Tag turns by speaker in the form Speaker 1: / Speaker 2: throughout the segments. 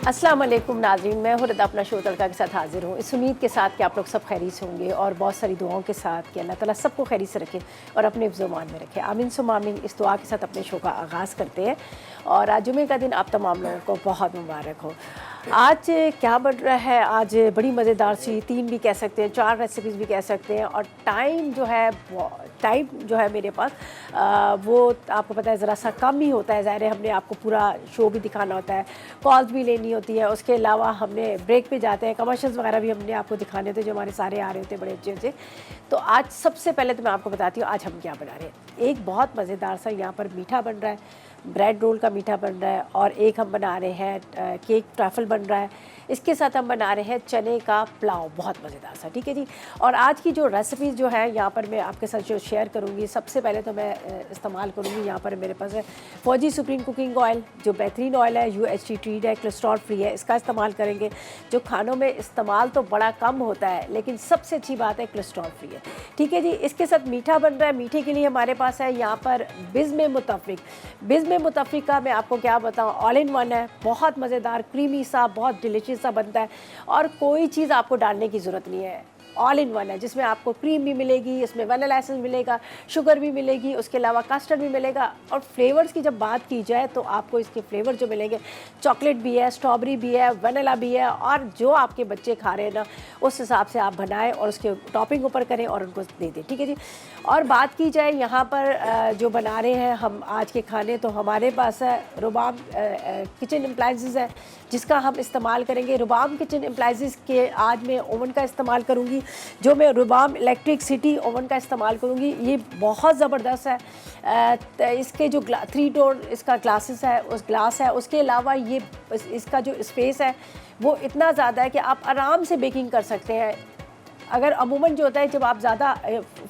Speaker 1: अस्सलाम वालेकुम नाज़रीन, मैं हूँ रदा अपना शो तड़का के साथ हाजिर हूँ। इस उम्मीद के साथ कि आप लोग सब खैरियत से होंगे और बहुत सारी दुआओं के साथ कि अल्लाह ताला सबको खैरियत से रखे और अपने हिफ्ज़-ओ-मान में रखे। आमीन सुम्मा आमीन। इस दुआ के साथ अपने शो का आगाज़ करते हैं और आज जुमे का दिन आप तमाम लोगों को बहुत मुबारक हो। आज क्या बन रहा है, आज बड़ी मज़ेदार सी 3 भी कह सकते हैं, 4 रेसिपीज़ भी कह सकते हैं और टाइम जो है मेरे पास वो आपको पता है ज़रा सा कम ही होता है। ज़ाहिर है हमने आपको पूरा शो भी दिखाना होता है, कॉल्स भी लेनी होती है, उसके अलावा हमने ब्रेक पे जाते हैं, कमर्शियल्स वगैरह भी हमने आपको दिखाने होते हैं जो हमारे सारे आ रहे होते हैं बड़े अच्छे अच्छे। तो आज सबसे पहले तो मैं आपको बताती हूँ आज हम क्या बना रहे हैं। एक बहुत मज़ेदार सा यहाँ पर मीठा बन रहा है, ब्रेड रोल का मीठा बन रहा है और एक हम बना रहे हैं केक ट्रफल बन रहा है। इसके साथ हम बना रहे हैं चने का पुलाव, बहुत मज़ेदार सा। ठीक है जी। और आज की जो रेसिपीज़ जो है यहाँ पर मैं आपके साथ जो शेयर करूँगी, सबसे पहले तो मैं इस्तेमाल करूँगी, यहाँ पर मेरे पास है फौजी सुप्रीम कुकिंग ऑयल, जो बेहतरीन ऑयल है, UHT ट्रीड है, कोलेस्ट्रॉल फ्री है, इसका इस्तेमाल करेंगे। जो खानों में इस्तेमाल तो बड़ा कम होता है लेकिन सबसे अच्छी बात है कोलेस्ट्रॉल फ्री है। ठीक है जी। इसके साथ मीठा बन रहा है, मीठे के लिए हमारे पास है यहाँ पर बिज़्म मुतफ़्फ़िक़ का मैं आपको क्या बताऊँ, ऑल इन वन है, बहुत मज़ेदार, क्रीमी सा, बहुत डिलीशियस सा बनता है और कोई चीज़ आपको डालने की ज़रूरत नहीं है। ऑल इन वन है जिसमें आपको क्रीम भी मिलेगी, इसमें वनीला एसेंस मिलेगा, शुगर भी मिलेगी, उसके अलावा कस्टर्ड भी मिलेगा। और फ्लेवर्स की जब बात की जाए तो आपको इसके फ्लेवर जो मिलेंगे, चॉकलेट भी है, स्ट्रॉबेरी भी है, वनीला भी है और जो आपके बच्चे खा रहे हैं ना उस हिसाब से आप बनाएं और उसके टॉपिंग ऊपर करें और उनको दे दें। ठीक है जी। और बात की जाए यहाँ पर जो बना रहे हैं हम आज के खाने, तो हमारे पास है रुबाब किचन अप्लायंसेस है जिसका हम इस्तेमाल करेंगे। रुबाब किचन अप्लायंसेस के आज मैं ओवन का इस्तेमाल करूँगी, जो मैं रुबाब इलेक्ट्रिक सिटी ओवन का इस्तेमाल करूँगी। ये बहुत ज़बरदस्त है। इसके जो 3 डोर इसका ग्लासेस है, उस ग्लास है, उसके अलावा ये इसका जो स्पेस है वो इतना ज़्यादा है कि आप आराम से बेकिंग कर सकते हैं। अगर अमूमन जो होता है जब आप ज़्यादा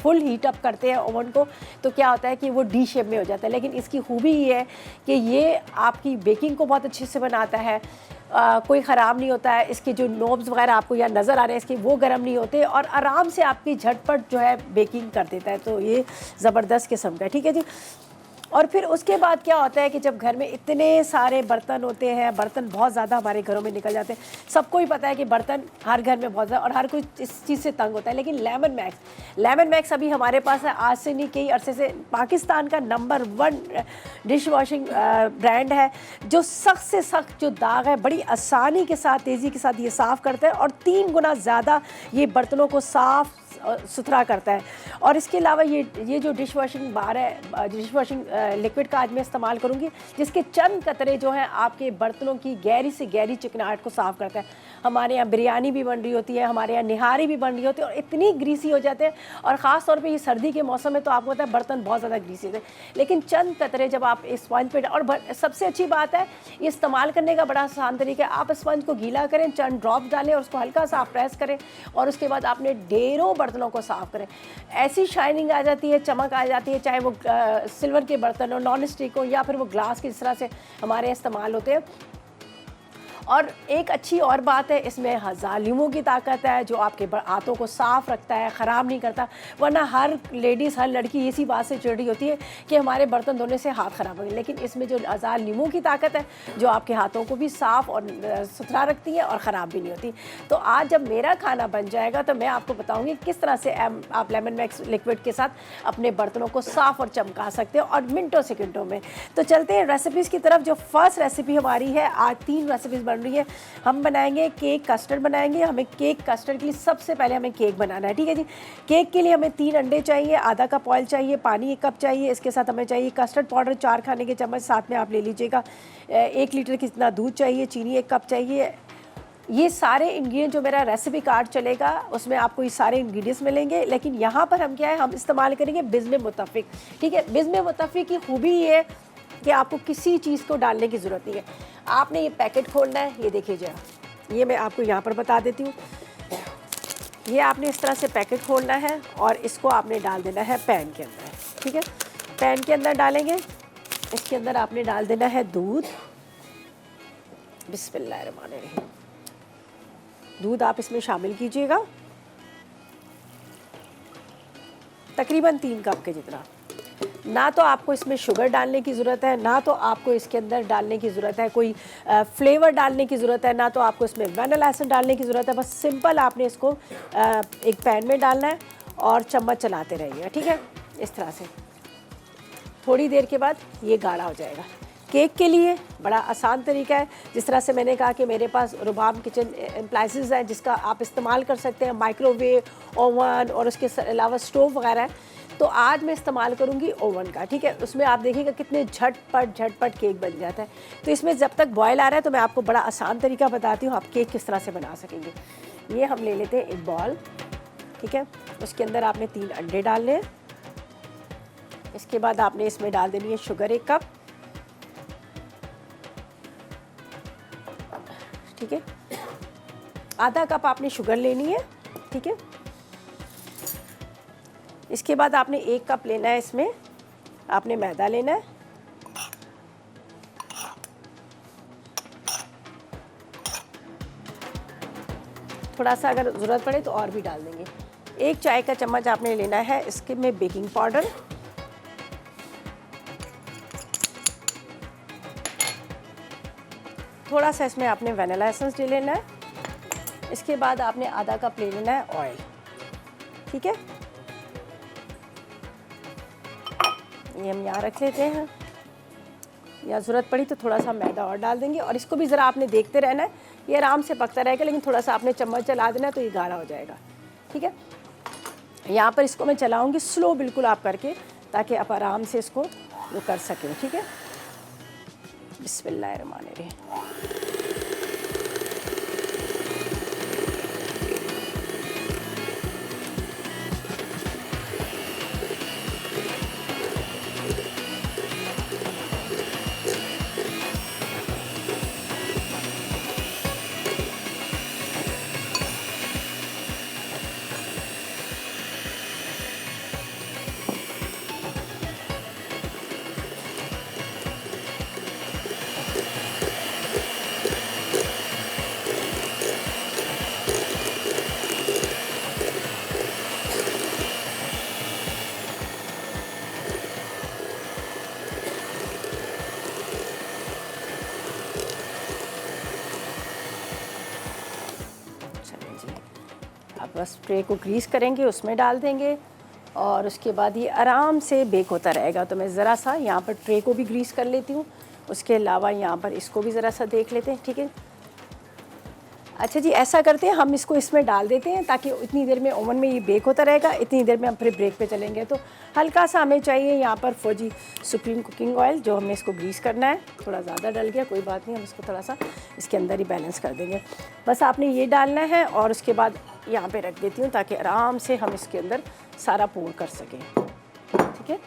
Speaker 1: फुल हीट अप करते हैं ओवन को तो क्या होता है कि वो डी शेप में हो जाता है, लेकिन इसकी खूबी ये है कि ये आपकी बेकिंग को बहुत अच्छे से बनाता है। कोई ख़राब नहीं होता है। इसके जो नोब्स वगैरह आपको यहाँ नज़र आ रहे हैं इसके, वो गर्म नहीं होते और आराम से आपकी झटपट जो है बेकिंग कर देता है। तो ये ज़बरदस्त किस्म का है। ठीक है जी। और फिर उसके बाद क्या होता है कि जब घर में इतने सारे बर्तन होते हैं, बर्तन बहुत ज़्यादा हमारे घरों में निकल जाते हैं। सबको ही पता है कि बर्तन हर घर में बहुत ज़्यादा और हर कोई इस चीज़ से तंग होता है, लेकिन लेमन मैक्स अभी हमारे पास है, आज से नहीं कई अरसे से पाकिस्तान का नंबर 1 डिश वॉशिंग ब्रांड है, जो सख्त से सख्त जो दाग है बड़ी आसानी के साथ, तेज़ी के साथ ये साफ़ करता है और 3 गुना ज़्यादा ये बर्तनों को साफ़ सुथरा करता है। और इसके अलावा ये जो डिश वॉशिंग बार है, डिश वॉशिंग लिक्विड का आज मैं इस्तेमाल करूँगी, जिसके चंद कतरे जो हैं आपके बर्तनों की गहरी से गहरी चिकनाहट को साफ़ करता है। हमारे यहाँ बिरयानी भी बन रही होती है, हमारे यहाँ निहारी भी बन रही होती है और इतनी ग्रीसी हो जाते हैं और ख़ास तौर पे ये सर्दी के मौसम में तो आपको पता है बर्तन बहुत ज़्यादा ग्रीसी होते हैं, लेकिन चंद कतरे जब आप इस स्पंज पे और सबसे अच्छी बात है ये इस्तेमाल करने का बड़ा आसान तरीका है। आप स्पंज को गीला करें, चंद ड्रॉप डालें और उसको हल्का सा प्रेस करें और उसके बाद आपने ढेरों बर्तनों को साफ़ करें। ऐसी शाइनिंग आ जाती है, चमक आ जाती है, चाहे वो सिल्वर के बर्तन हो, नॉन स्टिक हो या फिर वो ग्लास की, इस तरह से हमारे इस्तेमाल होते हैं। और एक अच्छी और बात है, इसमें हज़ार लीमों की ताकत है जो आपके हाथों को साफ़ रखता है, ख़राब नहीं करता। वरना हर लेडीज़, हर लड़की इसी बात से चिढ़ रही होती है कि हमारे बर्तन धोने से हाथ ख़राब होंगे, लेकिन इसमें जो हज़ार लीमों की ताकत है जो आपके हाथों को भी साफ़ और सुथरा रखती है और ख़राब भी नहीं होती। तो आज जब मेरा खाना बन जाएगा तो मैं आपको बताऊँगी किस तरह से आप लेमन मैक्स लिक्विड के साथ अपने बर्तनों को साफ़ और चमका सकते हो और मिनटों सेकंडों में। तो चलते हैं रेसिपीज़ की तरफ। जो फर्स्ट रेसिपी हमारी है, आज 3 रेसिपीज़ बन रही है। हम बनाएंगे केक कस्टर्ड बनाएंगे। हमें केक कस्टर्ड के लिए सबसे पहले हमें केक बनाना है। ठीक है जी। केक के लिए हमें 3 अंडे चाहिए, आधा कप ऑयल चाहिए, पानी 1 कप चाहिए। इसके साथ हमें चाहिए कस्टर्ड पाउडर 4 खाने के चम्मच, साथ में आप ले लीजिएगा 1 लीटर कितना दूध चाहिए, चीनी 1 कप चाहिए। ये सारे इंग्रेडिएंट जो मेरा रेसिपी कार्ड चलेगा उसमें आपको ये सारे इंग्रेडिएंट्स मिलेंगे, लेकिन यहाँ पर हम क्या है, हम इस्तेमाल करेंगे बिज़्म मुतफ़्फ़िक़। ठीक है। बिज़्म मुतफ़्फ़िक़ की खूबी ये है कि आपको किसी चीज़ को डालने की ज़रूरत नहीं है। आपने ये पैकेट खोलना है, ये देखिए जरा, ये मैं आपको यहाँ पर बता देती हूँ। ये आपने इस तरह से पैकेट खोलना है और इसको आपने डाल देना है पैन के अंदर। ठीक है। पैन के अंदर डालेंगे, इसके अंदर आपने डाल देना है दूध। बिस्मिल्लाहिर्रहमानिर्रहीम। दूध आप इसमें शामिल कीजिएगा, तकरीबन 3 कप के जितना। ना तो आपको इसमें शुगर डालने की ज़रूरत है, ना तो आपको इसके अंदर डालने की ज़रूरत है कोई फ्लेवर डालने की ज़रूरत है, ना तो आपको इसमें वैनिला एसेंस डालने की ज़रूरत है। बस सिंपल आपने इसको एक पैन में डालना है और चम्मच चलाते रहिएगा, ठीक है, इस तरह से। थोड़ी देर के बाद ये गाढ़ा हो जाएगा। केक के लिए बड़ा आसान तरीका है, जिस तरह से मैंने कहा कि मेरे पास रुबाम किचन एप्लाइंसेस है जिसका आप इस्तेमाल कर सकते हैं, माइक्रोवेव, ओवन और उसके अलावा स्टोव वगैरह है। तो आज मैं इस्तेमाल करूँगी ओवन का, ठीक है। उसमें आप देखिएगा कितने झटपट केक बन जाता है। तो इसमें जब तक बॉयल आ रहा है तो मैं आपको बड़ा आसान तरीका बताती हूँ आप केक किस तरह से बना सकेंगे। ये हम ले लेते हैं एक बॉल, ठीक है, उसके अंदर आपने 3 अंडे डालने हैं। इसके बाद आपने इसमें डाल देनी है शुगर 1 कप, ठीक है, आधा कप आपने शुगर लेनी है, ठीक है। इसके बाद आपने 1 कप लेना है, इसमें आपने मैदा लेना है, थोड़ा सा अगर ज़रूरत पड़े तो और भी डाल देंगे। 1 चाय का चम्मच आपने लेना है इसके में बेकिंग पाउडर, थोड़ा सा इसमें आपने वैनिला एसेंस ले लेना है। इसके बाद आपने आधा कप ले लेना है ऑयल, ठीक है। ये हम यहाँ रख लेते हैं, या ज़रूरत पड़ी तो थोड़ा सा मैदा और डाल देंगे। और इसको भी ज़रा आपने देखते रहना है, ये आराम से पकता रहेगा, लेकिन थोड़ा सा आपने चम्मच चला देना तो ये गाढ़ा हो जाएगा, ठीक है। यहाँ पर इसको मैं चलाऊँगी स्लो बिल्कुल आप करके, ताकि आप आराम से इसको वो कर सकें, ठीक है। बिस्मिल्लाहिर्रहमानिर्रहीम। अब बस ट्रे को ग्रीस करेंगे, उसमें डाल देंगे और उसके बाद ये आराम से बेक होता रहेगा। तो मैं ज़रा सा यहाँ पर ट्रे को भी ग्रीस कर लेती हूँ, उसके अलावा यहाँ पर इसको भी ज़रा सा देख लेते हैं, ठीक है। अच्छा जी, ऐसा करते हैं हम इसको इसमें डाल देते हैं ताकि इतनी देर में ओवन में ये बेक होता रहेगा, इतनी देर में हम फिर ब्रेक पे चलेंगे। तो हल्का सा हमें चाहिए यहाँ पर फौजी सुप्रीम कुकिंग ऑयल, जो हमने इसको ग्रीस करना है। थोड़ा ज़्यादा डल गया, कोई बात नहीं, हम इसको थोड़ा सा इसके अंदर ही बैलेंस कर देंगे। बस आपने ये डालना है और उसके बाद यहाँ पर रख देती हूँ ताकि आराम से हम इसके अंदर सारा पोर कर सकें, ठीक है।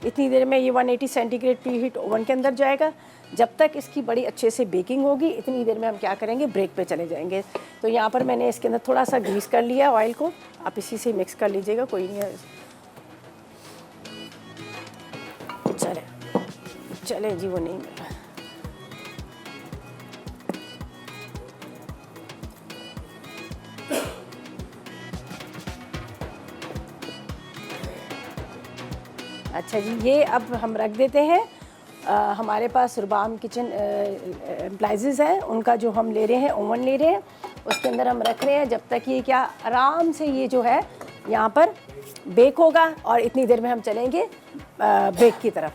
Speaker 1: इतनी देर में ये 180 सेंटीग्रेड प्री हीट ओवन के अंदर जाएगा। जब तक इसकी बड़ी अच्छे से बेकिंग होगी, इतनी देर में हम क्या करेंगे, ब्रेक पे चले जाएंगे। तो यहाँ पर मैंने इसके अंदर थोड़ा सा ग्रीस कर लिया ऑयल को, आप इसी से मिक्स कर लीजिएगा, कोई नहीं है। चले जी, वो नहीं मिला। अच्छा जी, ये अब हम रख देते हैं। हमारे पास रुबाम किचन एप्लाइंसेस हैं, उनका जो हम ले रहे हैं, ओवन ले रहे हैं, उसके अंदर हम रख रहे हैं जब तक ये क्या आराम से ये जो है यहाँ पर बेक होगा। और इतनी देर में हम चलेंगे बेक की तरफ।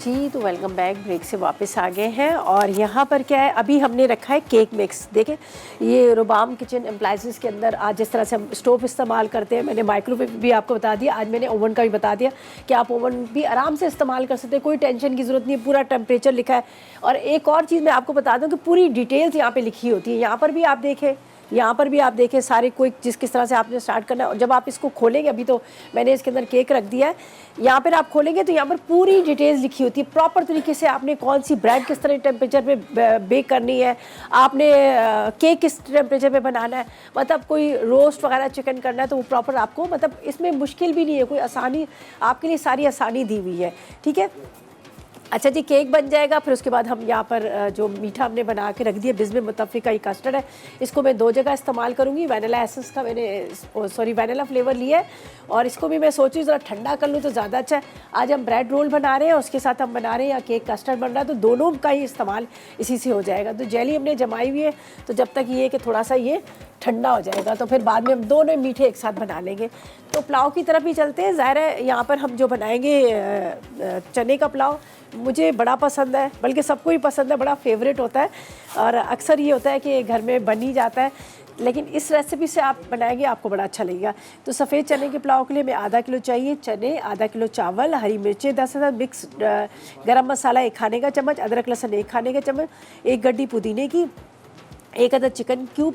Speaker 1: जी, तो वेलकम बैक। ब्रेक से वापस आ गए हैं और यहाँ पर क्या है, अभी हमने रखा है केक मिक्स। देखें, ये रुबाम किचन एप्लाइंसेस के अंदर आज जिस तरह से हम स्टोव इस्तेमाल करते हैं, मैंने माइक्रोवेव भी आपको बता दिया, आज मैंने ओवन का भी बता दिया कि आप ओवन भी आराम से इस्तेमाल कर सकते हैं, कोई टेंशन की ज़रूरत नहीं है, पूरा टेम्परेचर लिखा है। और एक और चीज़ मैं आपको बता दूँ कि पूरी डिटेल्स यहाँ पर लिखी होती है। यहाँ पर भी आप देखें, यहाँ पर भी आप देखें सारे कोई जिस किस तरह से आपने स्टार्ट करना है। और जब आप इसको खोलेंगे, अभी तो मैंने इसके अंदर केक रख दिया है, यहाँ पर आप खोलेंगे तो यहाँ पर पूरी डिटेल्स लिखी होती है प्रॉपर तरीके से। आपने कौन सी ब्रेड किस तरह टेम्परेचर पे बेक करनी है, आपने केक किस टेम्परेचर पे बनाना है, मतलब कोई रोस्ट वगैरह चिकन करना है तो वो प्रॉपर आपको, मतलब इसमें मुश्किल भी नहीं है, कोई आसानी आपके लिए सारी आसानी दी हुई है। ठीक है, अच्छा जी, केक बन जाएगा। फिर उसके बाद हम यहाँ पर जो मीठा हमने बना के रख दिया बिस्म मुतफ़िका ये कस्टर्ड है, इसको मैं 2 जगह इस्तेमाल करूँगी। वैनिला एसेंस का मैंने सॉरी वैनिला फ्लेवर लिया है और इसको भी मैं सोच रही हूँ ज़रा ठंडा कर लूँ तो ज़्यादा अच्छा है। आज हम ब्रेड रोल बना रहे हैं, उसके साथ हम बना रहे हैं या केक कस्टर्ड बन रहा है, तो दोनों का ही इस्तेमाल इसी से हो जाएगा। तो जेली हमने जमाई हुई है, तो जब तक ये कि थोड़ा सा ये ठंडा हो जाएगा तो फिर बाद में हम दोनों मीठे एक साथ बना लेंगे। तो पुलाव की तरफ ही चलते हैं। ज़ाहिर है यहाँ पर हम जो बनाएंगे चने का पुलाव मुझे बड़ा पसंद है, बल्कि सबको ही पसंद है, बड़ा फेवरेट होता है और अक्सर ये होता है कि घर में बन ही जाता है। लेकिन इस रेसिपी से आप बनाएंगे आपको बड़ा अच्छा लगेगा। तो सफ़ेद चने के पुलाव के लिए मैं आधा किलो चाहिए चने, आधा किलो चावल, हरी मिर्चें 10 मिक्स गरम मसाला 1 खाने का चम्मच, अदरक लहसुन 1 खाने का चम्मच, 1 गड्डी पुदीने की, 1 अदद चिकन क्यूब,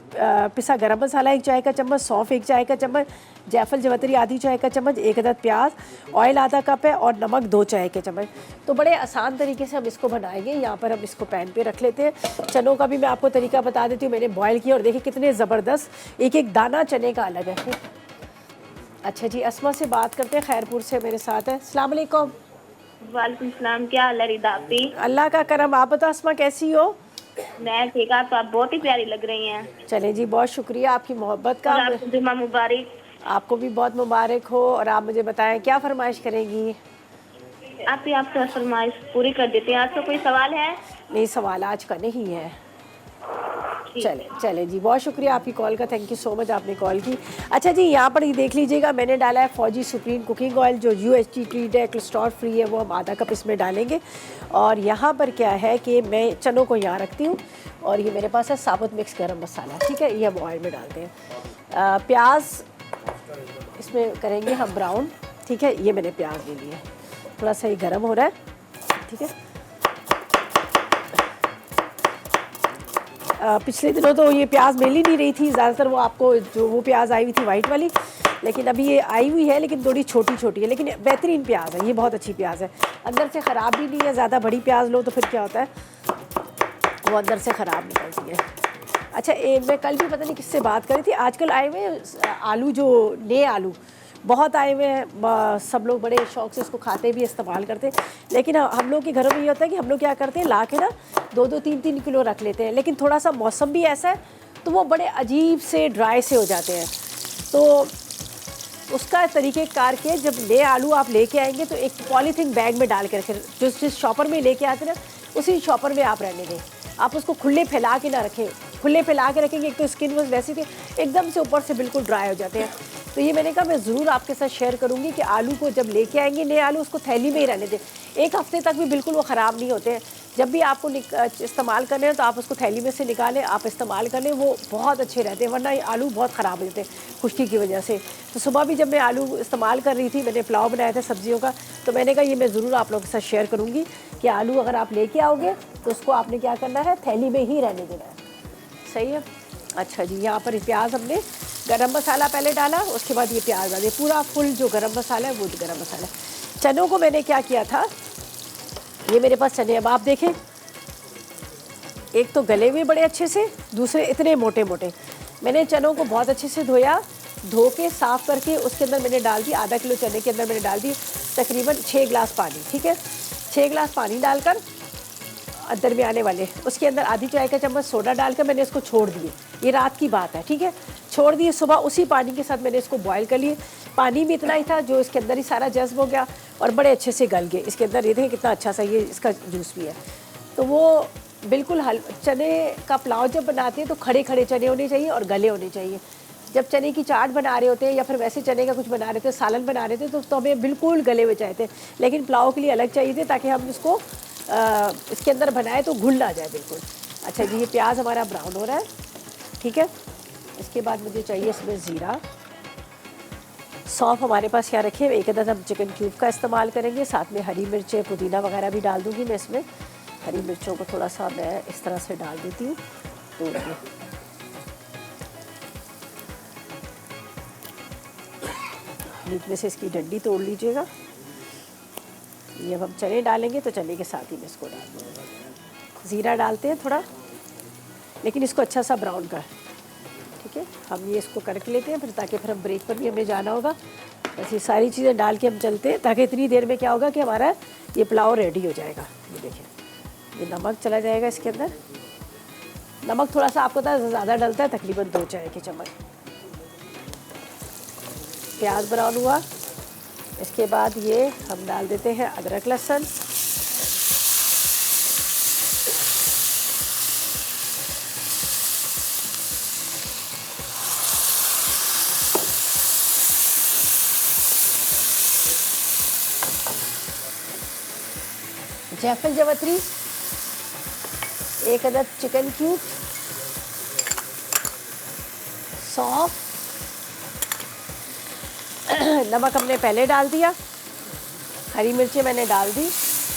Speaker 1: पिसा गरम मसाला 1 चाय का चम्मच, सौंफ 1 चाय का चम्मच, जायफल जवतरी आधी चाय का चम्मच, 1 अदद प्याज, ऑयल आधा कप है और नमक 2 चाय के चम्मच। तो बड़े आसान तरीके से हम इसको बनाएंगे। यहाँ पर हम इसको पैन पे रख लेते हैं। चनों का भी मैं आपको तरीका बता देती हूँ। मैंने बॉयल किया और देखिए कितने ज़बरदस्त, एक एक दाना चने का अलग है। अच्छा जी, अस्मा से बात करते हैं, खैरपुर से मेरे साथ है। अस्सलाम वालेकुम।
Speaker 2: वालेकुम सलाम, क्या हाल है रिदा आपी?
Speaker 1: अल्लाह का करम, आप बताओ अस्मा कैसी हो?
Speaker 2: मैं ठीक, आप बहुत ही प्यारी लग रही हैं।
Speaker 1: चलें जी, बहुत शुक्रिया आपकी मोहब्बत का।
Speaker 2: और आपको जुम्मा मुबारक।
Speaker 1: आपको भी बहुत मुबारक हो। और आप मुझे बताएं क्या फरमाइश करेंगी?
Speaker 2: आप ही आपसे फरमाइश पूरी कर देते हैं। आपको कोई सवाल है?
Speaker 1: नहीं, सवाल आज का नहीं है। चले जी, बहुत शुक्रिया आपकी कॉल का, थैंक यू सो मच आपने कॉल की। अच्छा जी, यहाँ पर ये देख लीजिएगा मैंने डाला है फौजी सुप्रीम कुकिंग ऑयल जो UHT ट्रीट है, कोलेस्ट्रॉल फ्री है, वो हम आधा कप इसमें डालेंगे। और यहाँ पर क्या है कि मैं चनों को यहाँ रखती हूँ और ये मेरे पास है साबुत मिक्स गरम मसाला, ठीक है, ये हम ऑयल में डालते हैं। प्याज इसमें करेंगे हम ब्राउन, ठीक है, ये मैंने प्याज ले लिया, थोड़ा सा ये गर्म हो रहा है, ठीक है। पिछले दिनों तो ये प्याज मिल ही नहीं रही थी, ज़्यादातर वो आपको जो वो प्याज आई हुई थी वाइट वाली, लेकिन अभी ये आई हुई है, लेकिन थोड़ी छोटी छोटी है, लेकिन बेहतरीन प्याज है, ये बहुत अच्छी प्याज है, अंदर से ख़राब भी नहीं है। ज़्यादा बड़ी प्याज लो तो फिर क्या होता है, वो अंदर से ख़राब निकलती है। अच्छा, मैं कल भी पता नहीं किससे बात करी थी, आजकल आए हुए आलू, जो नए आलू बहुत आए हुए हैं, सब लोग बड़े शौक़ से उसको खाते भी इस्तेमाल करते हैं। लेकिन हम लोग के घरों में ये होता है कि हम लोग क्या करते हैं, ला के ना 2-2, 3-3 किलो रख लेते हैं, लेकिन थोड़ा सा मौसम भी ऐसा है तो वो बड़े अजीब से ड्राई से हो जाते हैं। तो उसका तरीक़ेकार के, जब नए आलू आप लेके आएंगे तो एक पॉलीथीन बैग में डाल के रखें, जिस शॉपर में लेके आते हैं ना उसी शॉपर में आप रहने दें। आप उसको खुले फैला के ना रखें, खुले फैला के रखेंगे एक तो स्किन वो वैसी थी एकदम से ऊपर से बिल्कुल ड्राई हो जाते हैं। तो ये मैंने कहा मैं ज़रूर आपके साथ शेयर करूँगी कि आलू को जब लेके आएंगे नए आलू, उसको थैली में ही रहने दें, 1 हफ़्ते तक भी बिल्कुल वो ख़राब नहीं होते हैं। जब भी आपको इस्तेमाल करने हैं तो आप उसको थैली में से निकालें, आप इस्तेमाल कर लें, वो बहुत अच्छे रहते हैं, वरना ये आलू बहुत ख़राब हो जाते हैं खुश्की की वजह से। तो सुबह भी जब मैं आलू इस्तेमाल कर रही थी, मैंने पुलाव बनाया था सब्जियों का, तो मैंने कहा ये मैं ज़रूर आप लोगों के साथ शेयर करूँगी कि आलू अगर आप लेके आओगे तो उसको आपने क्या करना है, थैली में ही रहने देना है। सही है। अच्छा जी, यहाँ पर प्याज हमने गरम मसाला पहले डाला, उसके बाद ये प्याज डाले, पूरा फुल जो गरम मसाला है वो गरम मसाला। चनों को मैंने क्या किया था, ये मेरे पास चने, अब आप देखें एक तो गले हुए बड़े अच्छे से, दूसरे इतने मोटे मोटे। मैंने चनों को बहुत अच्छे से धोया, धो के साफ़ करके उसके अंदर मैंने डाल दी, आधा किलो चने के अंदर मैंने डाल दी तकरीबन 6 गिलास पानी, ठीक है, 6 गिलास पानी डालकर दरमियाने वाले, उसके अंदर आधी चाय का चम्मच सोडा डालकर मैंने इसको छोड़ दिए। ये रात की बात है, ठीक है, छोड़ दिए। सुबह उसी पानी के साथ मैंने इसको बॉयल कर लिए, पानी भी इतना ही था जो इसके अंदर ही सारा जज्ब हो गया और बड़े अच्छे से गल गए। इसके अंदर ये देखें कितना अच्छा सा ये इसका जूस भी है। तो वो बिल्कुल चने का पुलाव जब बनाते हैं तो खड़े खड़े चने होने चाहिए और गले होने चाहिए। जब चने की चाट बना रहे होते हैं या फिर वैसे चने का कुछ बना रहे थे, सालन बना रहे थे, तो हमें बिल्कुल गले हुए चाहिए थे, लेकिन पुलाव के लिए अलग चाहिए थे ताकि हम इसको इसके अंदर बनाए तो घुल ना जाए बिल्कुल। अच्छा जी, ये प्याज हमारा ब्राउन हो रहा है, ठीक है। इसके बाद मुझे चाहिए इसमें ज़ीरा, सौंफ हमारे पास क्या रखे, 1 अदद हम चिकन क्यूब का इस्तेमाल करेंगे, साथ में हरी मिर्चें, पुदीना वगैरह भी डाल दूँगी मैं इसमें। हरी मिर्चों को थोड़ा सा मैं इस तरह से डाल देती हूँ तोड़ के। बीच में से इसकी डंडी तोड़ लीजिएगा। ये अब हम चने डालेंगे तो चने के साथ ही मैं इसको डाल दूँगी। ज़ीरा डालते हैं थोड़ा, लेकिन इसको अच्छा सा ब्राउन कर, ठीक है। हम ये इसको करके लेते हैं, ताकि फिर हम ब्रेक पर भी हमें जाना होगा। बस ये सारी चीज़ें डाल के हम चलते हैं, ताकि इतनी देर में क्या होगा कि हमारा ये पुलाव रेडी हो जाएगा। ये देखिए, ये नमक चला जाएगा इसके अंदर। नमक थोड़ा सा आपको पता है ज़्यादा डलता है, तकरीबन 2 चाय के चम्मच। प्याज ब्राउन हुआ, इसके बाद ये हम डाल देते हैं अदरक लहसुन। जायफल जावित्री, 1 अदद चिकन क्यूब, सौंफ, नमक हमने पहले डाल दिया, हरी मिर्चें मैंने डाल दी,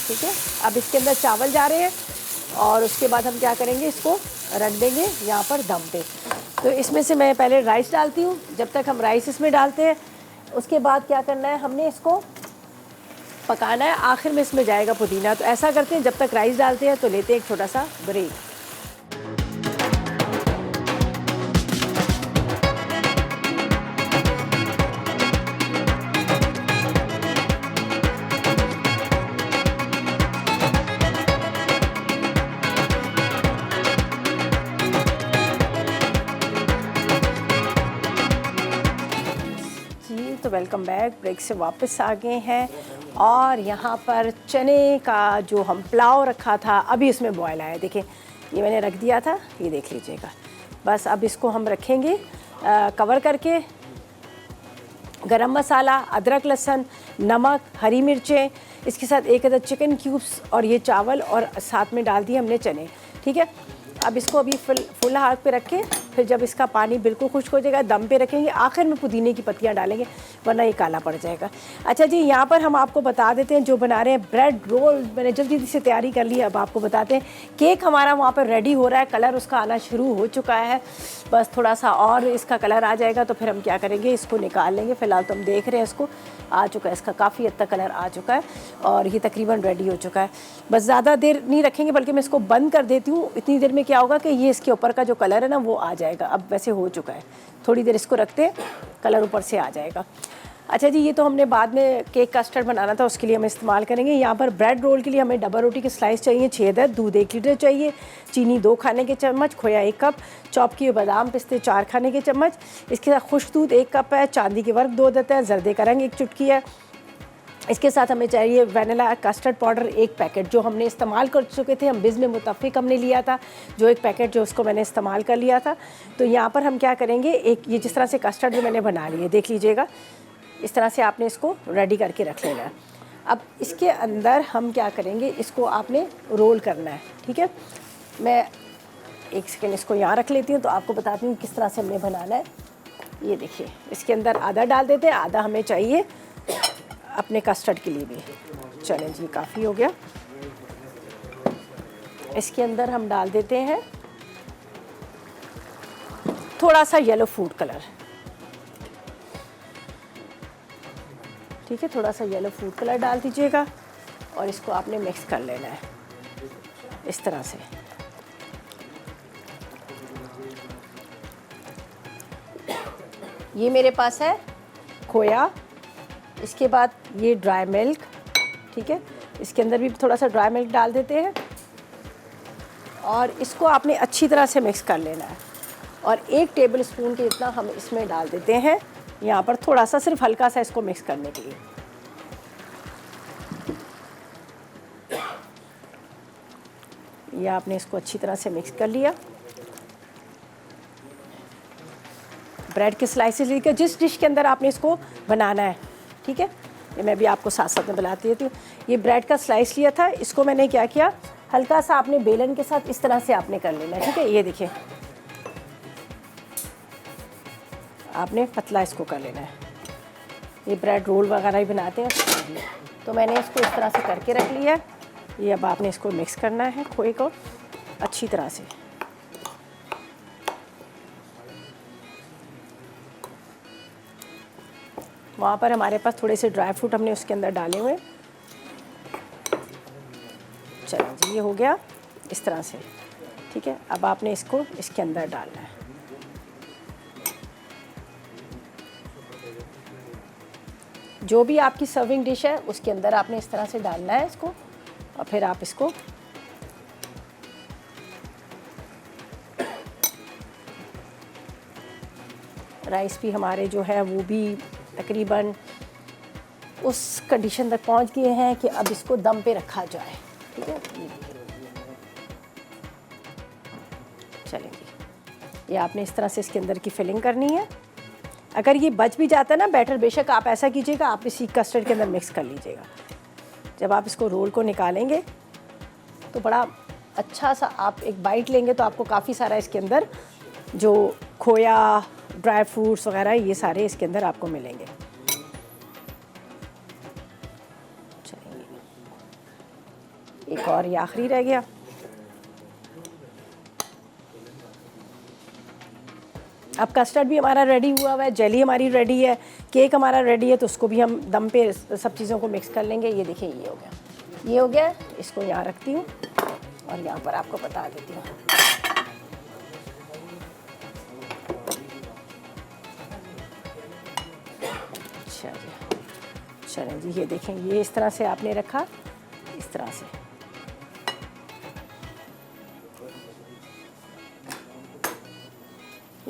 Speaker 1: ठीक है। अब इसके अंदर चावल जा रहे हैं और उसके बाद हम क्या करेंगे, इसको रख देंगे यहाँ पर दम पे। तो इसमें से मैं पहले राइस डालती हूँ। जब तक हम राइस इसमें डालते हैं, उसके बाद क्या करना है, हमने इसको पकाना है। आखिर में इसमें जाएगा पुदीना। तो ऐसा करते हैं, जब तक राइस डालते हैं तो लेते हैं एक छोटा सा ब्रेक। तो वेलकम बैक, ब्रेक से वापस आ गए हैं और यहाँ पर चने का जो हम पुलाव रखा था अभी इसमें बॉयल आया। देखिए, ये मैंने रख दिया था, ये देख लीजिएगा। बस अब इसको हम रखेंगे कवर करके। गरम मसाला, अदरक लहसुन, नमक, हरी मिर्चें, इसके साथ 1 अदद चिकन क्यूब्स और ये चावल, और साथ में डाल दिए हमने चने, ठीक है। अब इसको अभी फुल हाथ पे रख के, फिर जब इसका पानी बिल्कुल खुश्क हो जाएगा दम पे रखेंगे। आखिर में पुदीने की पत्तियां डालेंगे, वरना ये काला पड़ जाएगा। अच्छा जी, यहाँ पर हम आपको बता देते हैं जो बना रहे हैं ब्रेड रोल। मैंने जल्दी से तैयारी कर ली है। अब आपको बताते हैं केक हमारा वहाँ पर रेडी हो रहा है, कलर उसका आना शुरू हो चुका है। बस थोड़ा सा और इसका कलर आ जाएगा तो फिर हम क्या करेंगे, इसको निकाल लेंगे। फ़िलहाल तो हम देख रहे हैं इसको आ चुका है, इसका काफ़ी हद तक कलर आ चुका है और ये तकरीबन रेडी हो चुका है। बस ज़्यादा देर नहीं रखेंगे, बल्कि मैं इसको बंद कर देती हूँ। इतनी देर में क्या होगा कि ये इसके ऊपर का जो कलर है ना वो आ जाएगा। अब वैसे हो चुका है, थोड़ी देर इसको रखते हैं, कलर ऊपर से आ जाएगा। अच्छा जी, ये तो हमने बाद में केक कस्टर्ड बनाना था, उसके लिए हम इस्तेमाल करेंगे। यहाँ पर ब्रेड रोल के लिए हमें डबल रोटी के स्लाइस चाहिए 6 अदद, दूध 1 लीटर चाहिए, चीनी 2 खाने के चम्मच, खोया 1 कप, चॉप किए बादाम पिस्ते 4 खाने के चम्मच, इसके साथ खुश्क दूध 1 कप है, चांदी के वर्क 2 अदद है, जर्दे का रंग 1 चुटकी है। इसके साथ हमें चाहिए वैनिला कस्टर्ड पाउडर 1 पैकेट, जो हमने इस्तेमाल कर चुके थे। हम बिज़ में मुतफ़िक हमने लिया था जो 1 पैकेट, जो उसको मैंने इस्तेमाल कर लिया था। तो यहाँ पर हम क्या करेंगे, एक ये जिस तरह से कस्टर्ड जो मैंने बना ली है, देख लीजिएगा, इस तरह से आपने इसको रेडी करके रख लेना है। अब इसके अंदर हम क्या करेंगे, इसको आपने रोल करना है, ठीक है। मैं 1 सेकेंड इसको यहाँ रख लेती हूँ, तो आपको बताती हूँ किस तरह से हमने बनाना है। ये देखिए, इसके अंदर आधा डाल देते हैं, आधा हमें चाहिए अपने कस्टर्ड के लिए भी। चलें जी, काफ़ी हो गया। इसके अंदर हम डाल देते हैं थोड़ा सा येलो फूड कलर, ठीक है। थोड़ा सा येलो फूड कलर डाल दीजिएगा और इसको आपने मिक्स कर लेना है इस तरह से। ये मेरे पास है खोया, इसके बाद ये ड्राई मिल्क, ठीक है। इसके अंदर भी थोड़ा सा ड्राई मिल्क डाल देते हैं और इसको आपने अच्छी तरह से मिक्स कर लेना है। और 1 टेबल स्पून के जितना हम इसमें डाल देते हैं यहाँ पर, थोड़ा सा, सिर्फ हल्का सा इसको मिक्स करने के लिए। ये आपने इसको अच्छी तरह से मिक्स कर लिया। ब्रेड के स्लाइसेस लेकर जिस डिश के अंदर आपने इसको बनाना है, ठीक है। ये मैं भी आपको साथ साथ में बताती रहती हूँ। ये ब्रेड का स्लाइस लिया था, इसको मैंने क्या किया, हल्का सा आपने बेलन के साथ इस तरह से आपने कर लेना है, ठीक है। ये देखिए, आपने पतला इसको कर लेना है। ये ब्रेड रोल वगैरह ही बनाते हैं, तो मैंने इसको इस तरह से करके रख लिया है। ये अब आपने इसको मिक्स करना है खोए को अच्छी तरह से। वहाँ पर हमारे पास थोड़े से ड्राई फ्रूट हमने उसके अंदर डाले हुए। चलो जी, ये हो गया इस तरह से, ठीक है। अब आपने इसको इसके अंदर डालना है। जो भी आपकी सर्विंग डिश है उसके अंदर आपने इस तरह से डालना है इसको, और फिर आप इसको राइस भी हमारे जो है वो भी तकरीबन उस कंडीशन तक पहुंच गए हैं कि अब इसको दम पे रखा जाए, ठीक है। चलेंगे, ये आपने इस तरह से इसके अंदर की फिलिंग करनी है। अगर ये बच भी जाता है ना बैटर, बेशक आप ऐसा कीजिएगा, आप इसी कस्टर्ड के अंदर मिक्स कर लीजिएगा। जब आप इसको रोल को निकालेंगे तो बड़ा अच्छा सा आप एक बाइट लेंगे तो आपको काफ़ी सारा इसके अंदर जो खोया, ड्राई फ्रूट्स वगैरह ये सारे इसके अंदर आपको मिलेंगे। चलिए, एक और ये आखिरी रह गया। अब कस्टर्ड भी हमारा रेडी हुआ है, जेली हमारी रेडी है, केक हमारा रेडी है, तो उसको भी हम दम पे सब चीज़ों को मिक्स कर लेंगे। ये देखिए, ये हो गया, ये हो गया। इसको यहाँ रखती हूँ और यहाँ पर आपको बता देती हूँ। चलें जी, ये देखें, ये इस तरह से आपने रखा, इस तरह से।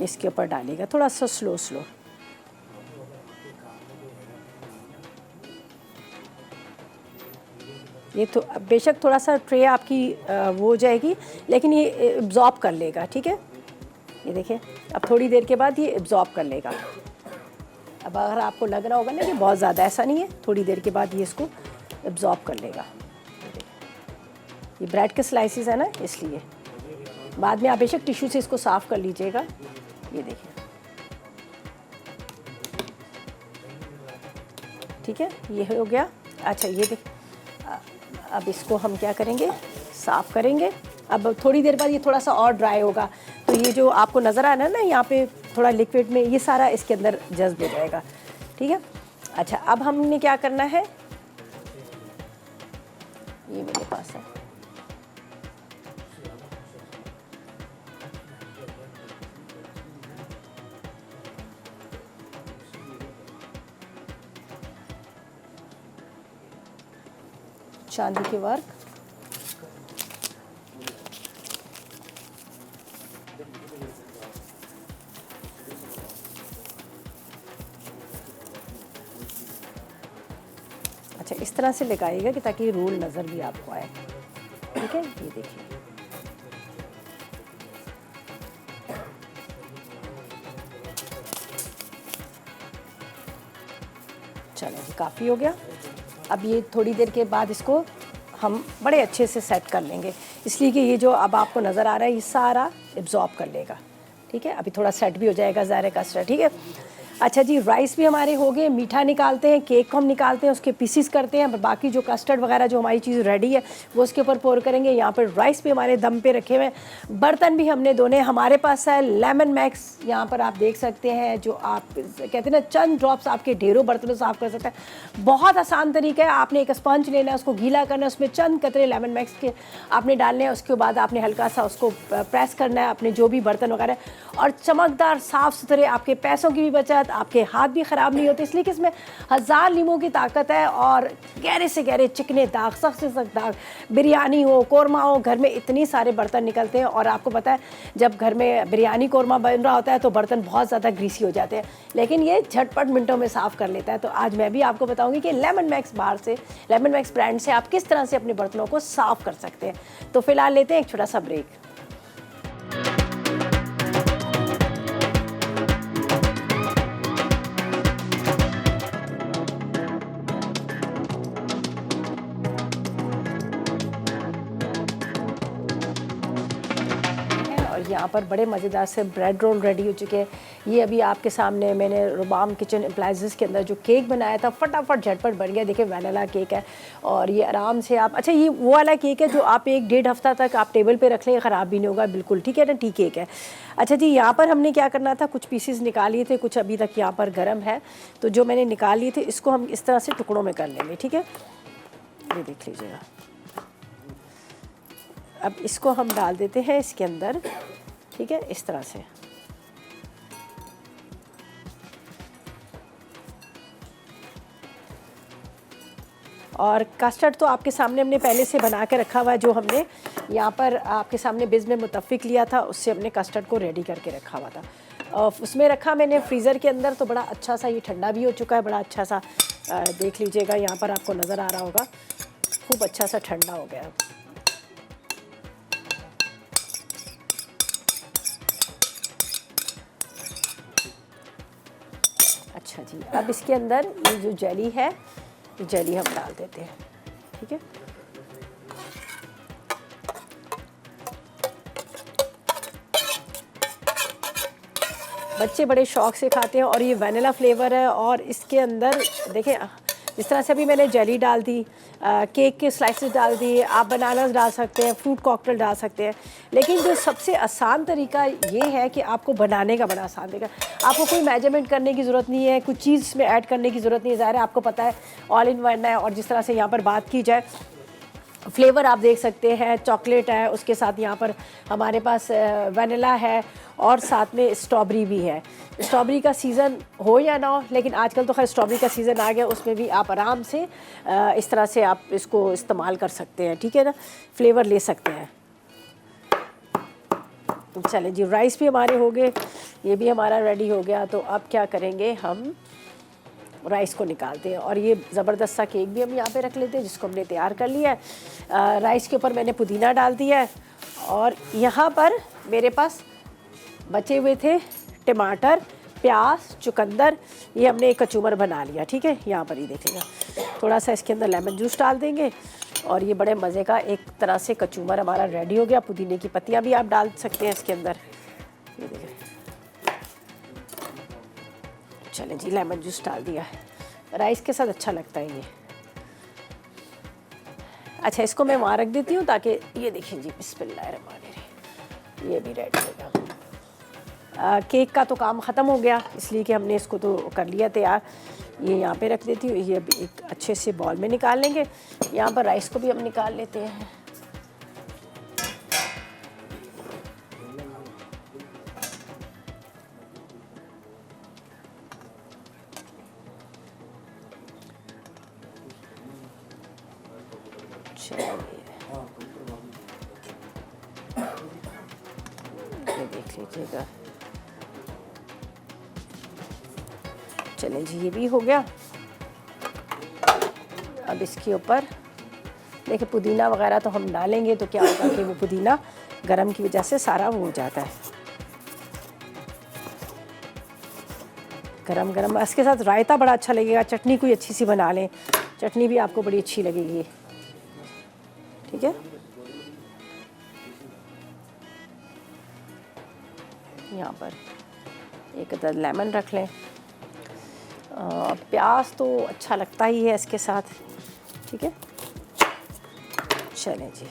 Speaker 1: इसके ऊपर डालिएगा थोड़ा सा स्लो स्लो। ये तो बेशक थोड़ा सा ट्रे आपकी वो हो जाएगी, लेकिन ये एब्जॉर्ब कर लेगा, ठीक है। ये देखिए, अब थोड़ी देर के बाद ये एब्जॉर्ब कर लेगा। अब अगर आपको लग रहा होगा ना कि बहुत ज़्यादा, ऐसा नहीं है, थोड़ी देर के बाद ये इसको एब्जॉर्ब कर लेगा। ये ब्रेड के स्लाइसेस है ना, इसलिए बाद में आप बेशक टिश्यू से इसको साफ़ कर लीजिएगा। ये देखिए, ठीक है, ये हो गया। अच्छा, ये देख, अब इसको हम क्या करेंगे, साफ़ करेंगे। अब थोड़ी देर बाद ये थोड़ा सा और ड्राई होगा, तो ये जो आपको नज़र आ रहा है ना यहाँ पे थोड़ा लिक्विड में, ये सारा इसके अंदर जज्ब हो जाएगा, ठीक है। अच्छा, अब हमने क्या करना है, ये मेरे पास है, चांदी के वर्क। अच्छा, इस तरह से लगाइएगा कि ताकि रोल नज़र भी आपको आए, ठीक है। ये देखिए, चलो जी, काफ़ी हो गया। अब ये थोड़ी देर के बाद इसको हम बड़े अच्छे से सेट कर लेंगे, इसलिए कि ये जो अब आपको नज़र आ रहा है ये सारा एब्जॉर्ब कर लेगा, ठीक है। अभी थोड़ा सेट भी हो जाएगा ज़ाहिर कस्टर्ड, ठीक है। अच्छा जी, राइस भी हमारे हो गए, मीठा निकालते हैं, केक को हम निकालते हैं, उसके पीसीस करते हैं, बाकी जो कस्टर्ड वगैरह जो हमारी चीज़ रेडी है वो उसके ऊपर पोर करेंगे। यहाँ पर राइस भी हमारे दम पे रखे हुए हैं, बर्तन भी हमने धोने। हमारे पास है लेमन मैक्स, यहाँ पर आप देख सकते हैं, जो आप कहते हैं ना, चंद ड्रॉप्स आपके ढेरों बर्तनों साफ़ कर सकते हैं। बहुत आसान तरीका है, आपने एक स्पंज लेना है, उसको गीला करना है, उसमें चंद कतरे लेमन मैक्स के आपने डालने हैं, उसके बाद आपने हल्का सा उसको प्रेस करना है अपने जो भी बर्तन वगैरह, और चमकदार साफ़ सुथरे, आपके पैसों की भी बचत, आपके हाथ भी ख़राब नहीं होते, इसलिए कि इसमें 1000 नींबू की ताकत है। और गहरे से गहरे चिकने दाग, सख्त से सख्त दाग, बिरयानी हो, कोरमा हो, घर में इतनी सारे बर्तन निकलते हैं। और आपको पता है, जब घर में बिरयानी कोरमा बन रहा होता है तो बर्तन बहुत ज़्यादा ग्रीसी हो जाते हैं, लेकिन ये झटपट मिनटों में साफ़ कर लेता है। तो आज मैं भी आपको बताऊँगी कि लेमन मैक्स बार से, लेमन मैक्स ब्रांड से आप किस तरह से अपने बर्तनों को साफ़ कर सकते हैं। तो फ़िलहाल लेते हैं एक छोटा सा ब्रेक। यहाँ पर बड़े मज़ेदार से ब्रेड रोल रेडी हो चुके हैं। ये अभी आपके सामने मैंने रुबाम किचन एप्लाइंसेस के अंदर जो केक बनाया था, फटाफट झटपट बन गया। देखिए वैनिला केक है और ये आराम से आप, अच्छा ये वो वाला केक है जो आप 1-1.5 हफ्ता तक आप टेबल पे रख लें, ख़राब भी नहीं होगा बिल्कुल, ठीक है ना, टी केक है। अच्छा जी, यहाँ पर हमने क्या करना था, कुछ पीसेस निकाल लिए थे, कुछ अभी तक यहाँ पर गर्म है, तो जो मैंने निकाल लिए थे इसको हम इस तरह से टुकड़ों में कर लेंगे, ठीक है। ये देख लीजिएगा। अब इसको हम डाल देते हैं इसके अंदर, ठीक है, इस तरह से। और कस्टर्ड तो आपके सामने हमने पहले से बना के रखा हुआ है, जो हमने यहाँ पर आपके सामने बिज़ में मुतफ़िक लिया था, उससे हमने कस्टर्ड को रेडी करके रखा हुआ था। उसमें रखा मैंने फ्रीज़र के अंदर, तो बड़ा अच्छा सा ये ठंडा भी हो चुका है, बड़ा अच्छा सा देख लीजिएगा, यहाँ पर आपको नज़र आ रहा होगा, खूब अच्छा सा ठंडा हो गया। अच्छा जी, अब इसके अंदर ये जो जेली है, ये जेली हम डाल देते हैं, ठीक है। बच्चे बड़े शौक से खाते हैं और ये वैनिला फ्लेवर है। और इसके अंदर देखें, जिस तरह से अभी मैंने जेली डाल दी, केक के स्लाइसेस डाल दिए, आप बनानास डाल सकते हैं, फ्रूट कॉकटेल डाल सकते हैं। लेकिन जो सबसे आसान तरीका ये है कि आपको बनाने का बड़ा आसान तरीका, आपको कोई मेजरमेंट करने की ज़रूरत नहीं है, कुछ चीज़ इसमें ऐड करने की ज़रूरत नहीं है, ज़ाहिर है आपको पता है ऑल इन वन है। और जिस तरह से यहाँ पर बात की जाए, फ्लेवर आप देख सकते हैं, चॉकलेट है, उसके साथ यहाँ पर हमारे पास वनीला है और साथ में स्ट्रॉबेरी भी है। स्ट्रॉबेरी का सीज़न हो या ना हो, लेकिन आजकल तो खैर स्ट्रॉबेरी का सीज़न आ गया, उसमें भी आप आराम से इस तरह से आप इसको इस्तेमाल कर सकते हैं, ठीक है ना, फ्लेवर ले सकते हैं। तो चलें जी, राइस भी हमारे हो गए, ये भी हमारा रेडी हो गया। तो अब क्या करेंगे, हम राइस को निकालते हैं और ये ज़बरदस्त सा केक भी हम यहाँ पे रख लेते हैं, जिसको हमने तैयार कर लिया है। राइस के ऊपर मैंने पुदीना डाल दिया है और यहाँ पर मेरे पास बचे हुए थे टमाटर, प्याज, चुकंदर, ये हमने एक कचूमर बना लिया, ठीक है। यहाँ पर ही देखिएगा, थोड़ा सा इसके अंदर लेमन जूस डाल देंगे और ये बड़े मज़े का एक तरह से कचूमर हमारा रेडी हो गया। पुदीने की पत्तियाँ भी आप डाल सकते हैं इसके अंदर, ये देखिए। चलें जी, लेमन जूस डाल दिया है, राइस के साथ अच्छा लगता है ये। अच्छा, इसको मैं वहाँ रख देती हूँ ताकि ये देखिए जी, बिस्मिल्लाहिर्रहमानिर्रहीम, ये भी रेडी होगा। केक का तो काम ख़त्म हो गया, इसलिए कि हमने इसको तो कर लिया तैयार। ये यहाँ पे रख देती हूँ, ये अभी एक अच्छे से बॉल में निकाल लेंगे। यहाँ पर राइस को भी हम निकाल लेते हैं। ये देख लीजिएगा। चलें जी, ये भी हो गया। अब इसके ऊपर देखिए पुदीना वगैरह तो हम डालेंगे, तो क्या होगा कि वो पुदीना गरम की वजह से सारा वो हो जाता है। गरम गरम इसके साथ रायता बड़ा अच्छा लगेगा, चटनी कोई अच्छी सी बना लें, चटनी भी आपको बड़ी अच्छी लगेगी, ठीक है। यहाँ पर एक अदद लेमन रख लें, प्याज तो अच्छा लगता ही है इसके साथ, ठीक है। चलें जी,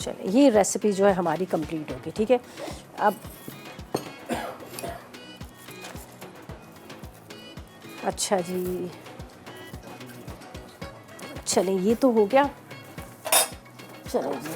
Speaker 1: चलें, ये रेसिपी जो है हमारी कंप्लीट होगी, ठीक है। अब अच्छा जी, चलें, ये तो हो गया। चलें जी,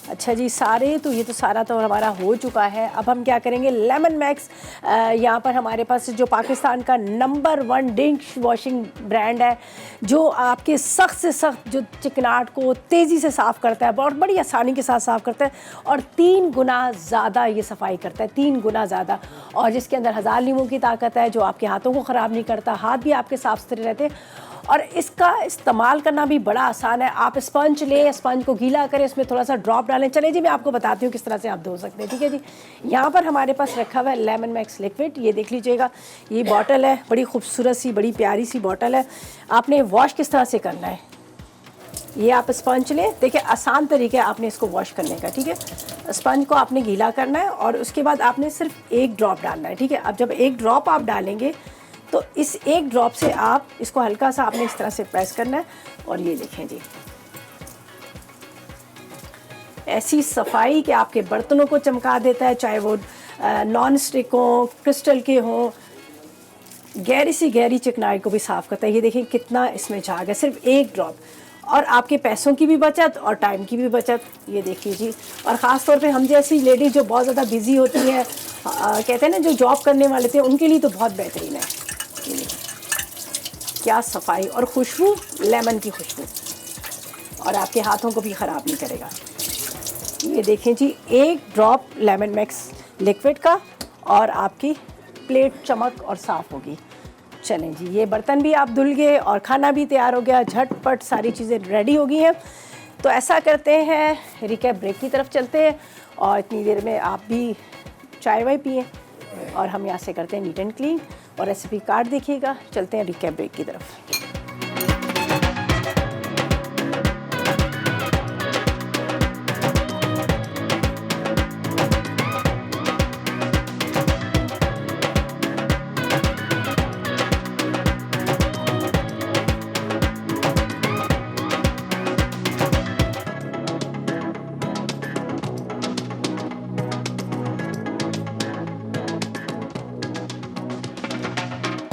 Speaker 1: अच्छा जी, सारे तो ये तो सारा तो हमारा हो चुका है। अब हम क्या करेंगे, लेमन मैक्स यहाँ पर हमारे पास जो पाकिस्तान का नंबर 1 डिश वॉशिंग ब्रांड है, जो आपके सख्त से सख्त जो चिकनाहट को तेज़ी से साफ़ करता है, बहुत बड़ी आसानी के साथ साफ़ करता है और 3 गुना ज़्यादा ये सफाई करता है, 3 गुना ज़्यादा। और जिसके अंदर 1000 नींबू की ताकत है, जो आपके हाथों को ख़राब नहीं करता, हाथ भी आपके साफ़ सुथरे रहते हैं। और इसका इस्तेमाल करना भी बड़ा आसान है। आप स्पंज लें, स्पंज को गीला करें, इसमें थोड़ा सा ड्रॉप डालें। चलिए जी, मैं आपको बताती हूँ किस तरह से आप धो सकते हैं, ठीक है जी। यहाँ पर हमारे पास रखा हुआ है लेमन मैक्स लिक्विड, ये देख लीजिएगा, ये बॉटल है, बड़ी खूबसूरत सी, बड़ी प्यारी सी बॉटल है। आपने वॉश किस तरह से करना है, ये आप स्पंज लें। देखिए आसान तरीका है आपने इसको वॉश करने का, ठीक है। स्पंज को आपने गीला करना है और उसके बाद आपने सिर्फ एक ड्रॉप डालना है, ठीक है। अब जब एक ड्रॉप आप डालेंगे तो इस एक ड्रॉप से आप इसको हल्का सा आपने इस तरह से प्रेस करना है और ये देखें जी, ऐसी सफाई कि आपके बर्तनों को चमका देता है, चाहे वो नॉन स्टिक हो, क्रिस्टल के हों, गहरी सी गहरी चिकनाई को भी साफ़ करता है। ये देखें कितना इसमें झाग है, सिर्फ एक ड्रॉप, और आपके पैसों की भी बचत और टाइम की भी बचत। ये देखिए जी, और ख़ास तौर पे हम जैसी लेडीज़ जो बहुत ज़्यादा बिजी होती हैं, कहते हैं ना जो जॉब करने वाले थे, उनके लिए तो बहुत बेहतरीन है। ये देखिए क्या सफाई और खुशबू, लेमन की खुशबू, और आपके हाथों को भी ख़राब नहीं करेगा। ये देखें जी, एक ड्रॉप लेमन मिक्स लिक्विड का और आपकी प्लेट चमक और साफ़ होगी। चलें जी, ये बर्तन भी आप धुल गए और खाना भी तैयार हो गया, झटपट सारी चीज़ें रेडी हो गई हैं। तो ऐसा करते हैं, रिकैप ब्रेक की तरफ चलते हैं और इतनी देर में आप भी चाय वाय पिए और हम यहाँ से करते हैं नीट एंड क्लीन। और रेसिपी कार्ड देखिएगा। चलते हैं रिकैप ब्रेक की तरफ।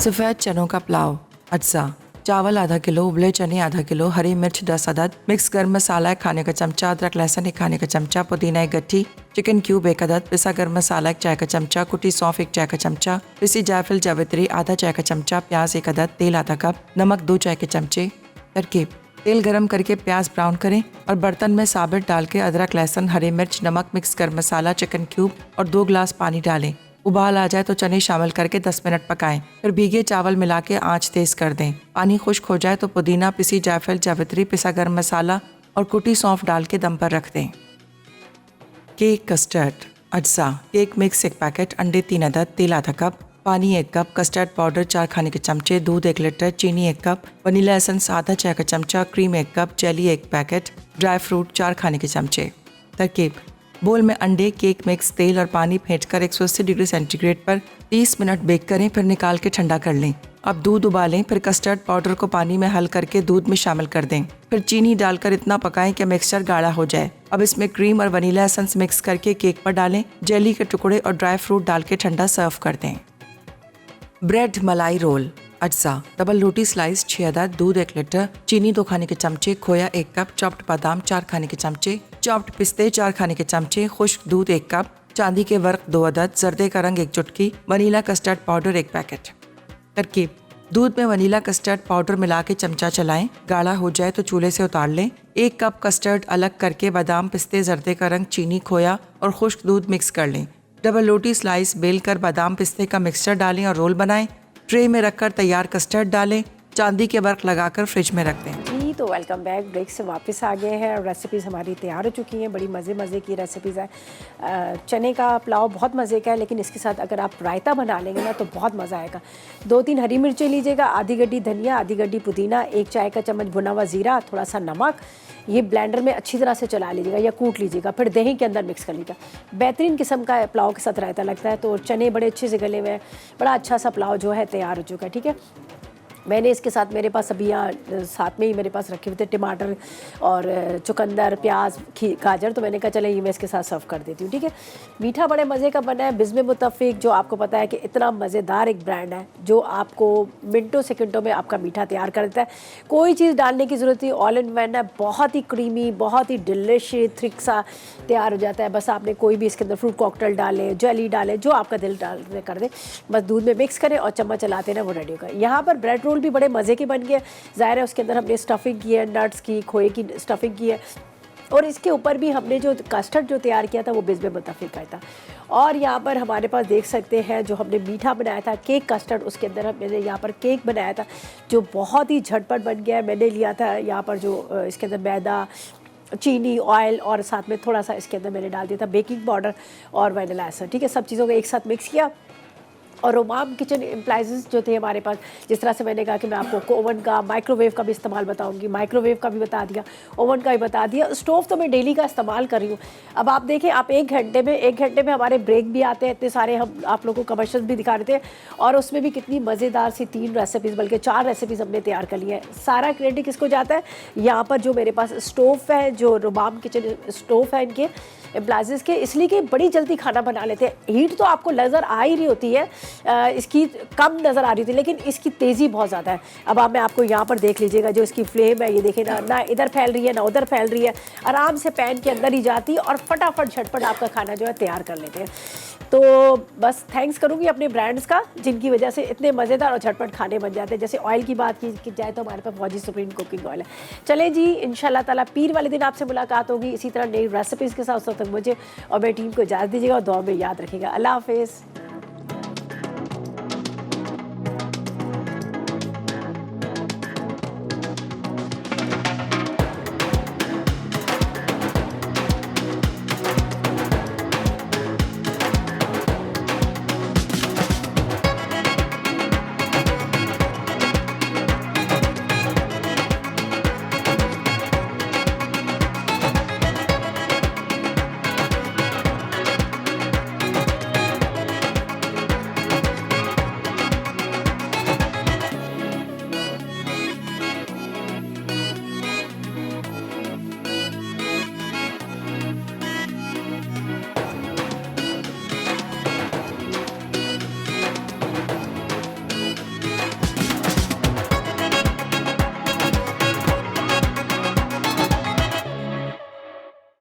Speaker 3: सफ़ेद चनों का पुलाव। अज्जा: चावल आधा किलो, उबले चने आधा किलो, हरी मिर्च 10 अदद, मिक्स गर्म मसाला 1 खाने का चमचा, अदरक लहसुन 1 खाने का चमचा, पुदीना 1 गट्ठी, चिकन क्यूब 1 अदद, पिसा गर्म मसाला 1 चाय का चमचा, कुटी सौंफ 1 चाय का चमचा, पिसी जायफल जावित्री आधा चाय का चमचा, प्याज 1 अदद, तेल आधा कप, नमक 2 चाय के चमचे। तरकीब: तेल गरम करके प्याज ब्राउन करें और बर्तन में साबित डाल के अदरक लहसुन हरी मिर्च नमक मिक्स गर्म मसाला चिकन क्यूब और 2 गिलास पानी डालें। उबाल आ जाए तो चने शामिल करके 10 मिनट पकाएं। फिर भीगे चावल मिला के आँच तेज कर दें। पानी खुश्क हो जाए तो पुदीना, पिसी जायफल जावित्री, पिसा गर्म मसाला और कुटी सौंफ डाल के दम पर रख दें। Cake custard. अज्जा: केक मिक्स 1 पैकेट, अंडे 3 अदद, तेल आधा कप, पानी 1 कप, कस्टर्ड पाउडर 4 खाने के चमचे, दूध 1 लीटर, चीनी 1 कप, वनीला एसेंस आधा चाय का चमचा, cream 1 cup, jelly 1 packet, dry fruit 4 खाने के चमचे। तरकीब: बोल में अंडे, केक मिक्स, तेल और पानी फेंटकर 180 डिग्री सेंटीग्रेड पर 30 मिनट बेक करें, फिर निकाल के ठंडा कर लें। अब दूध उबालें, फिर कस्टर्ड पाउडर को पानी में हल करके दूध में शामिल कर दें। फिर चीनी डालकर इतना पकाएं कि मिक्सचर गाढ़ा हो जाए। अब इसमें क्रीम और वनीला एसेंस मिक्स करके केक पर डालें, जेली के टुकड़े और ड्राई फ्रूट डाल के ठंडा सर्व कर दें। ब्रेड मलाई रोल। अज्जा: डबल रोटी स्लाइस 6 अदद, दूध 1 लीटर, चीनी 2 खाने के चमचे, खोया 1 कप, चॉप्ड बादाम 4 खाने के चमचे, चॉप्ड पिस्ते 4 खाने के चमचे, खुश्क दूध 1 कप, चांदी के वर्क 2 अदद, जर्दे का रंग 1 चुटकी, वनीला कस्टर्ड पाउडर 1 पैकेट। तरकीब: दूध में वनीला कस्टर्ड पाउडर मिला के चमचा चलाएं, गाढ़ा हो जाए तो चूल्हे से उतार लें। 1 कप कस्टर्ड अलग करके बादाम, पिस्ते, जर्दे का रंग, चीनी, खोया और खुश्क दूध मिक्स कर लें। डबल रोटी स्लाइस बेल कर बादाम पिस्ते का मिक्सचर डालें और रोल बनाएं। ट्रे में रखकर तैयार कस्टर्ड डालें, चांदी के वर्क लगाकर फ्रिज में रख दें।
Speaker 1: जी तो वेलकम बैक, ब्रेक से वापस आ गए हैं और रेसिपीज़ हमारी तैयार हो चुकी हैं। बड़ी मज़े की रेसिपीज़ हैं। चने का पुलाव बहुत मज़े का है, लेकिन इसके साथ अगर आप रायता बना लेंगे ना तो बहुत मज़ा आएगा। 2-3 हरी मिर्चें लीजिएगा, आधी गड्डी धनिया, आधी गड्डी पुदीना, 1 चाय का चम्मच भुना हुआ ज़ीरा, थोड़ा सा नमक, ये ब्लेंडर में अच्छी तरह से चला लीजिएगा या कूट लीजिएगा, फिर दही के अंदर मिक्स कर लीजिएगा। बेहतरीन किस्म का पुलाव के साथ रायता लगता है। तो चने बड़े अच्छे से गले हुए हैं, बड़ा अच्छा सा पुलाव जो है तैयार हो चुका है। ठीक है, मैंने इसके साथ, मेरे पास अभी यहाँ साथ में ही मेरे पास रखे हुए थे टमाटर और चुकंदर, प्याज, गाजर, तो मैंने कहा चले ये मैं इसके साथ सर्व कर देती हूँ। ठीक है, मीठा बड़े मज़े का बना है। बिस्म मुतफ़िक, जो आपको पता है कि इतना मज़ेदार एक ब्रांड है जो आपको मिनटों सेकंडों में आपका मीठा तैयार कर देता है। कोई चीज़ डालने की ज़रूरत नहीं, ऑल इन वन है, बहुत ही क्रीमी, बहुत ही डिलिशियस थिक सा तैयार हो जाता है। बस आपने कोई भी इसके अंदर फ्रूट कॉकटेल डाले, जेली डाले, जो आपका दिल डाल कर दे, बस दूध में मिक्स करें और चम्मच चलाते ना, वो रेडी होगा। यहाँ पर ब्रेड रोल भी बड़े मज़े के बन गए। ज़ाहिर है उसके अंदर हमने स्टफिंग की है, नट्स की, खोए की स्टफिंग की है, और इसके ऊपर भी हमने जो कस्टर्ड जो तैयार किया था वो बिस्म मुतफ़िक का था। और यहाँ पर हमारे पास देख सकते हैं जो हमने मीठा बनाया था केक कस्टर्ड, उसके अंदर मैंने यहाँ पर केक बनाया था जो बहुत ही झटपट बन गया है। मैंने लिया था यहाँ पर जो इसके अंदर मैदा, चीनी, ऑयल और साथ में थोड़ा सा इसके अंदर मैंने डाल दिया था बेकिंग पाउडर और वनीला एसेंस। ठीक है, सब चीज़ों को एक साथ मिक्स किया और रोमाम किचन एप्लाइंसेस जो थे हमारे पास, जिस तरह से मैंने कहा कि मैं आपको ओवन का, माइक्रोवेव का भी इस्तेमाल बताऊंगी, माइक्रोवेव का भी बता दिया, ओवन का भी बता दिया। स्टोव तो मैं डेली का इस्तेमाल कर रही हूँ। अब आप देखें, आप एक घंटे में हमारे ब्रेक भी आते हैं इतने सारे, हम आप लोगों को कमर्शियल भी दिखा रहे थे, और उसमें भी कितनी मज़ेदार सी 3 रेसिपीज़ बल्कि 4 रेसिपीज़ हमने तैयार कर ली है। सारा क्रेडिट किसको जाता है? यहाँ पर जो मेरे पास स्टोव है, जो रोमाम किचन स्टोव है इनके एप्लाइंसेस के, इसलिए कि बड़ी जल्दी खाना बना लेते हैं। हीट तो आपको नज़र आ ही रही होती है, इसकी कम नज़र आ रही थी, लेकिन इसकी तेज़ी बहुत ज़्यादा है। अब मैं आपको यहाँ पर देख लीजिएगा, जो इसकी फ्लेम है ये देखें ना इधर फैल रही है ना उधर फैल रही है, आराम से पैन के अंदर ही जाती है और फटाफट झटपट आपका खाना जो है तैयार कर लेते हैं। तो बस थैंक्स करूँगी अपने ब्रांड्स का, जिनकी वजह से इतने मज़ेदार और झटपट खाने बन जाते हैं। जैसे ऑयल की बात की जाए तो हमारे पास फौजी सुप्रीम कुकिंग ऑयल है। चले जी, इंशाल्लाह ताला पीर वाले दिन आपसे मुलाकात होगी इसी तरह नई रेसिपीज़ के साथ। उस वक्त तक मुझे और मेरी टीम को इजाज़त दीजिएगा और दुआ में याद रखिएगा। अल्लाह हाफिज़।